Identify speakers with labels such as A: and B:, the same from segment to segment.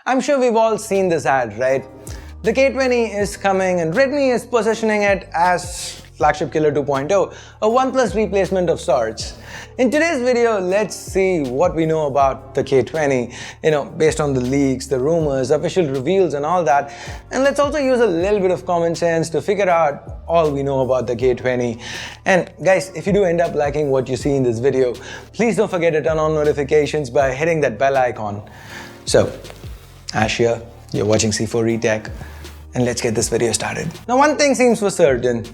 A: I'm sure we've all seen this ad, right? The K20 is coming and Redmi is positioning it as Flagship Killer 2.0, a OnePlus replacement of sorts. In today's video, let's see what we know about the K20, based on the leaks, the rumors, official reveals and all that. And let's also use a little bit of common sense to figure out all we know about the K20. And guys, if you do end up liking what you see in this video, please don't forget to turn on notifications by hitting that bell icon. So, Ash here, you're watching C4 Retech, and let's get this video started. Now, one thing seems for certain.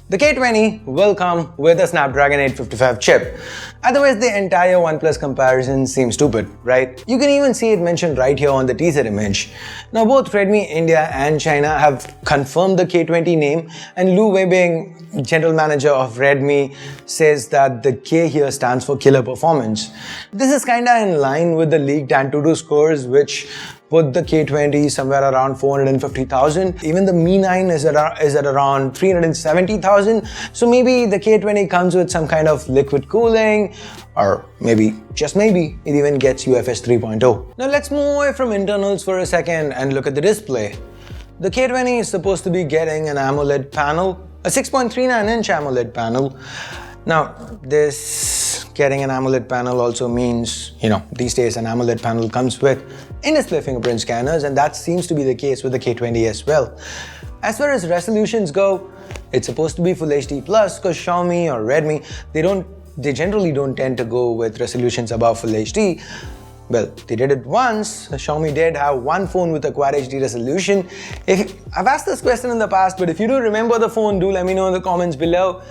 A: The K20 will come with a Snapdragon 855 chip. Otherwise, the entire OnePlus comparison seems stupid, right? You can even see it mentioned right here on the teaser image. Now, both Redmi India and China have confirmed the K20 name, and Lu Weibing, general manager of Redmi, says that the K here stands for killer performance. This is kinda in line with the leaked AnTuTu scores, which put the K20 somewhere around 450,000. Even the Mi 9 is at around 370,000. So maybe the K20 comes with some kind of liquid cooling, or maybe, just maybe, it even gets UFS 3.0. Now let's move away from internals for a second and look at the display. The K20 is supposed to be getting an AMOLED panel, a 6.39-inch AMOLED panel. Now, this getting an AMOLED panel also means, these days an AMOLED panel comes with in-display fingerprint scanners, and that seems to be the case with the K20 as well. As far as resolutions go, it's supposed to be Full HD+, because Xiaomi or Redmi, they generally don't tend to go with resolutions above Full HD. Well, they did it once. Xiaomi did have one phone with a Quad HD resolution. I've asked this question in the past, but if you do remember the phone, do let me know in the comments below.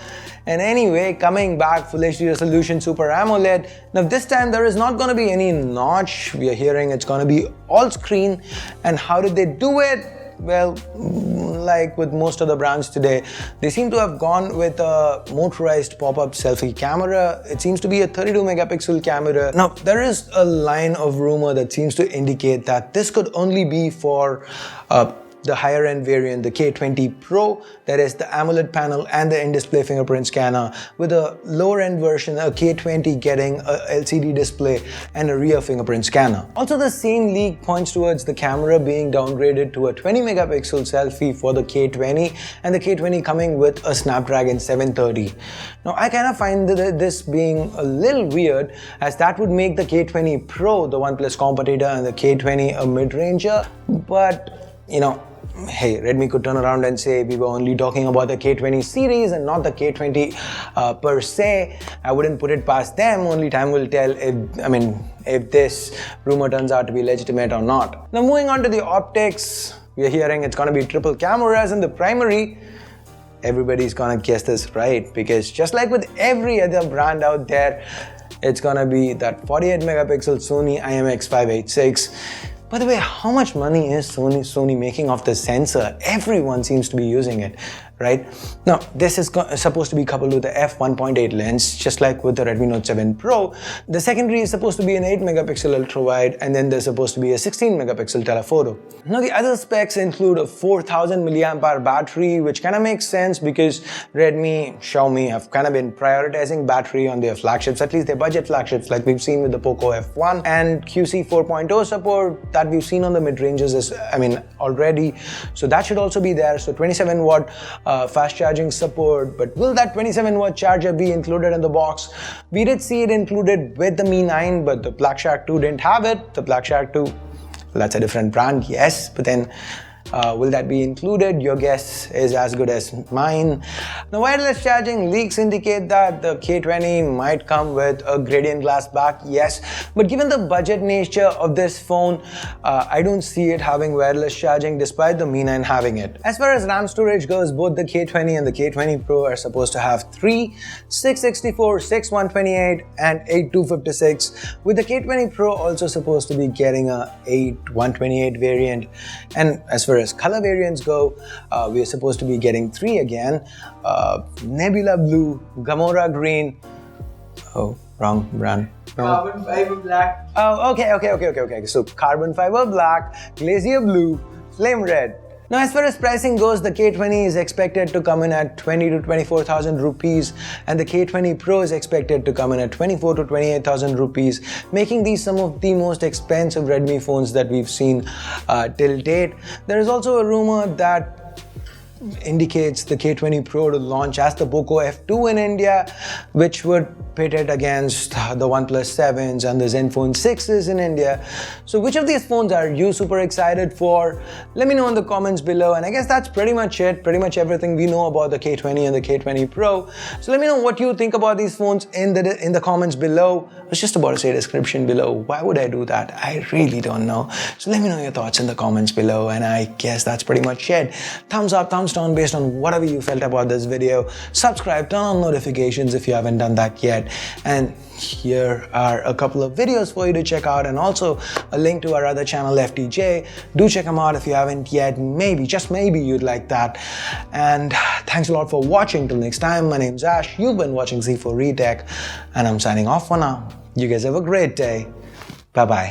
A: And anyway, coming back, Full HD resolution, Super AMOLED. Now this time there is not going to be any notch. We are hearing it's going to be all screen. And how did they do it? Well, like with most of the brands today, they seem to have gone with a motorized popup selfie camera. It seems to be a 32 megapixel camera. Now, there is a line of rumor that seems to indicate that this could only be for the higher end variant, the K20 Pro, that is the AMOLED panel and the in-display fingerprint scanner, with a lower end version, a K20 getting a LCD display and a rear fingerprint scanner. Also, the same leak points towards the camera being downgraded to a 20 megapixel selfie for the K20, and the K20 coming with a Snapdragon 730. Now, I kind of find this being a little weird, as that would make the K20 Pro the OnePlus competitor and the K20 a mid-ranger, but hey, Redmi could turn around and say we were only talking about the K20 series and not the K20 per se. I wouldn't put it past them. Only time will tell if this rumor turns out to be legitimate or not. Now, moving on to the optics, we are hearing it's going to be triple cameras in the primary. Everybody's going to guess this right, because just like with every other brand out there, it's going to be that 48 megapixel Sony IMX586. By the way, how much money is Sony making off the sensor? Everyone seems to be using it, right? Now, this is supposed to be coupled with the f1.8 lens, just like with the Redmi Note 7 Pro. The secondary is supposed to be an 8 megapixel ultrawide, and then there's supposed to be a 16 megapixel telephoto. Now, the other specs include a 4000 milliamp hour battery, which kind of makes sense because Redmi, Xiaomi have kind of been prioritizing battery on their flagships, at least their budget flagships, like we've seen with the Poco F1, and QC 4.0 support that we've seen on the mid-ranges is, already. So that should also be there. So 27 watt fast charging support. But will that 27 watt charger be included in the box? We did see it included with the Mi 9, but the Black Shark 2 didn't have it. The Black Shark 2, that's a different brand, yes, but then will that be included? Your guess is as good as mine. The wireless charging leaks indicate that the K20 might come with a gradient glass back, yes, but given the budget nature of this phone, I don't see it having wireless charging despite the Mi 9 having it. As far as RAM storage goes, both the K20 and the K20 Pro are supposed to have 3, 664, 6128 and 8256, with the K20 Pro also supposed to be getting a 8128 variant. And as far as color variants go, we are supposed to be getting 3 again. Nebula Blue, Gamora Green. Oh, wrong brand.
B: Carbon fiber black.
A: Oh, okay. So carbon fiber black, glacier blue, flame red, Now, as far as pricing goes, the K20 is expected to come in at 20 to 24,000 rupees, and the K20 Pro is expected to come in at 24 to 28,000 rupees, making these some of the most expensive Redmi phones that we've seen till date. There is also a rumor that indicates the K20 Pro to launch as the Poco F2 in India, which would pit it against the OnePlus 7s and the Zenfone 6s in India. So which of these phones are you super excited for? Let me know in the comments below. And I guess that's pretty much it, pretty much everything we know about the K20 and the K20 Pro. So let me know what you think about these phones in the comments below. I was just about to say description below. Why would I do that? I really don't know. So let me know your thoughts in the comments below, and I guess that's pretty much it. Thumbs up, thumbs down based on whatever you felt about this video. Subscribe, turn on notifications if you haven't done that yet. And here are a couple of videos for you to check out, and also a link to our other channel, FTJ. Do check them out if you haven't yet. Maybe, just maybe you'd like that. And thanks a lot for watching. Till next time, my name's Ash. You've been watching Z4 Retech, and I'm signing off for now. You guys have a great day. Bye-bye.